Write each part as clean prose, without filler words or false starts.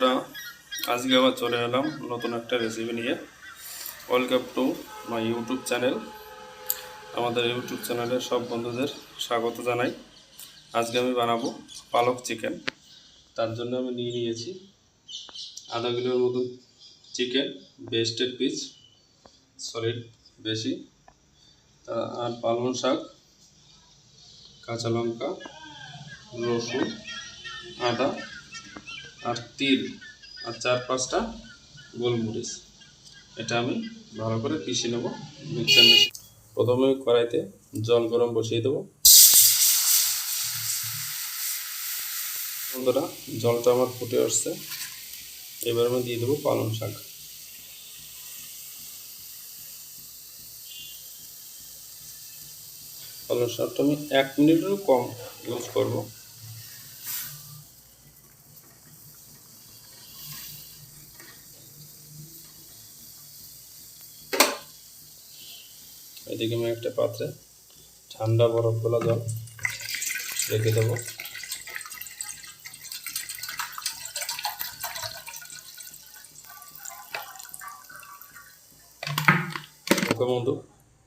আমরা আজকে আবার চলে এলাম নতুন একটা রেসিপি নিয়ে। Welcome to my YouTube channel. আমাদের ইউটিউব চ্যানেলের সব বন্ধুদের স্বাগত জানাই। আজকে আমি বানাবো পালক চিকেন। তার জন্য আমি নিয়ে নিয়েছি আধা কিলোর মতো চিকেন, বেস্টের পিস, সলিড বেশি, আর পালং শাক, কাঁচা লঙ্কা, রসুন, আদা, আর তিল, আর 4-5টা গোলমরিচ। এটা আমি ভালো করে পিষে নেব মিক্সার মেশিন। প্রথমে কড়াইতে জল গরম বসিয়ে দেবো। বন্ধুরা, জলটা আমার ফুটে আসছে। এবার আমি দিয়ে দেবো পালং শাক। পালং শাকটা আমি 1 মিনিটেরও কম ইউজ করব। এদিকে আমি একটা পাত্রে ঠান্ডা বরফ গলা জল রেখে দেবো। ওকে বন্ধু,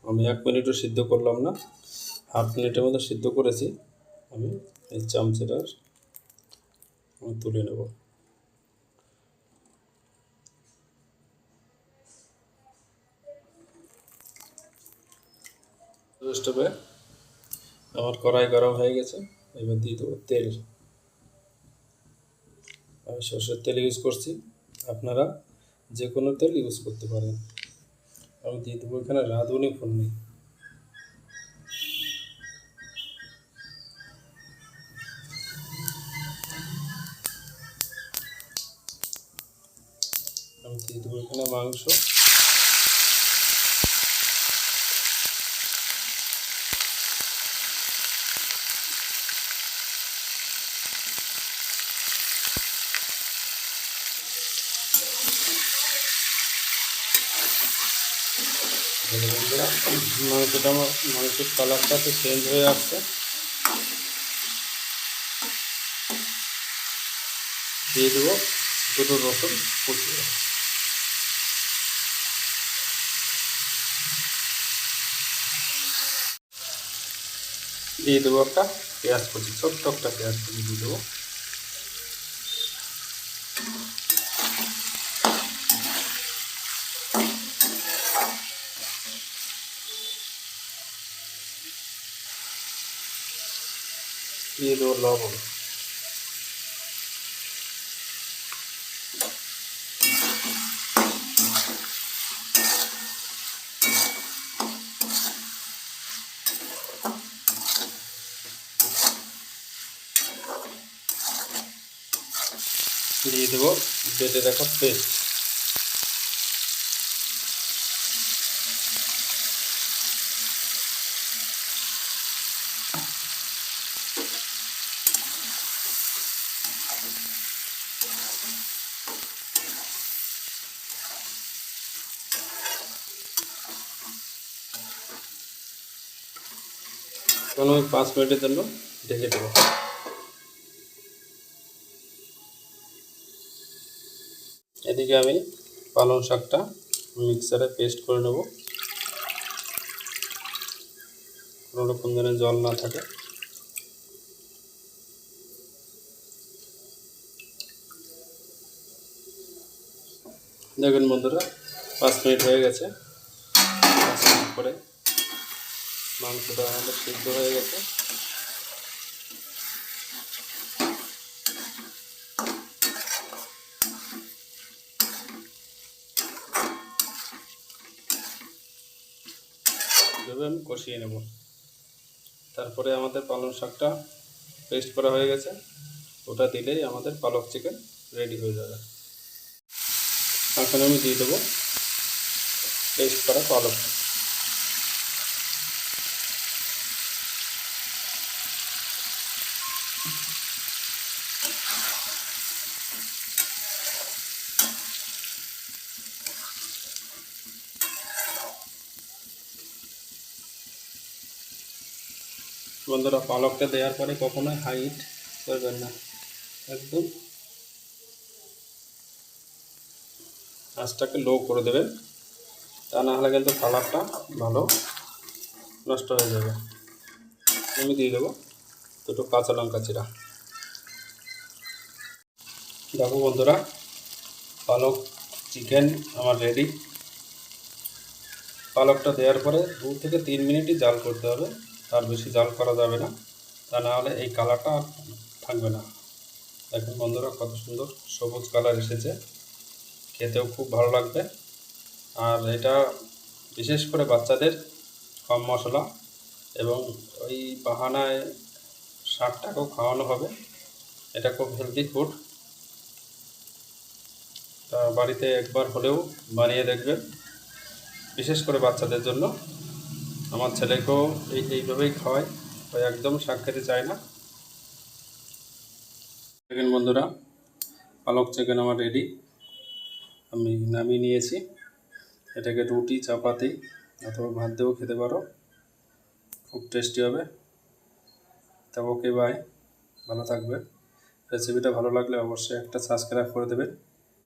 আমি 1 মিনিটও সিদ্ধ করলাম না, হাফ মিনিটের মধ্যে সিদ্ধ করেছি। আমি এই চামচেটা আমি তুলে নেব। স্টোভে আমার কড়াই গরম হয়ে গেছে। এবার দিয়ে দেবো তেল। আমি সরষের তেল ইউজ করছি, আপনারা যে কোনো তেল ইউজ করতে পারেন। আমি দিয়ে দেবো এখানে রাঁধুনি ফোড়নি। আমি দিয়ে দেবো এখানে মাংস। মাংসের কালারটা তো চেঞ্জ হয়ে আসছে। দিয়ে দেবো দুটো রসুন কুচিয়ে। দিয়ে দেবো একটা পেঁয়াজ কুচি, ছোট্ট একটা পেঁয়াজ কুচি দিয়ে দেবো। দিয়ে দেবো লবণ। দিয়ে দেবো বেটে রাখা পেস্ট। এখন আমি 5 মিনিটের জন্য ঢেকে দেবো। এদিকে আমি পালং শাকটা মিক্সারে পেস্ট করে নেব, কোনো রকম যেন জল না থাকে। দেখুন বন্ধুরা, 5 মিনিট হয়ে গেছে। 5 মিনিট পরে মাংসটা আমাদের সিদ্ধ হয়ে গেছে। এভাবে আমি কষিয়ে নেব। তারপরে আমাদের পালং শাকটা পেস্ট করা হয়ে গেছে, ওটা দিলেই আমাদের পালক চিকেন রেডি হয়ে যাবে। এখন আমি দিয়ে দেবো পেস্ট করা পালক। বন্ধুরা, পালকটা দেওয়ার পরে কখনোই হাই হিট করবেন না, একদম আঁচটাকে লো করে দেবেন, তা না হলে কিন্তু কালারটা ভালো নষ্ট হয়ে যাবে। আমি দিয়ে দেবো দুটো কাঁচা লঙ্কা চিরা। দেখো বন্ধুরা, পালক চিকেন আমার রেডি। পালকটা দেওয়ার পরে 2 থেকে 3 মিনিটই জাল করতে হবে, তার বেশি জাল করা যাবে না, তা না হলে এই কালারটা আর থাকবে না। দেখুন বন্ধুরা, কত সুন্দর সবুজ কালার এসেছে, খেতেও খুব ভালো লাগবে। আর এটা বিশেষ করে বাচ্চাদের কম মশলা এবং ওই বাহানায় 60 টাকাও খাওয়ানো হবে। এটা খুব হেলদি ফুড, তা বাড়িতে একবার হলেও বানিয়ে দেখবেন, বিশেষ করে বাচ্চাদের জন্য। আমার ছেলেকেও এইভাবেই খাওয়াই, ও একদম শাক খেতে চায় না। দেখেন বন্ধুরা, পালক চিকেন আমার রেডি, আমি নামিয়ে নিয়েছি। এটাকে রুটি, চাপাতি অথবা ভাত দিয়েও খেতে পারো, খুব টেস্টি হবে। তা ওকে, বাই, ভালো থাকবে। রেসিপিটা ভালো লাগলে অবশ্যই একটা সাবস্ক্রাইব করে দেবেন।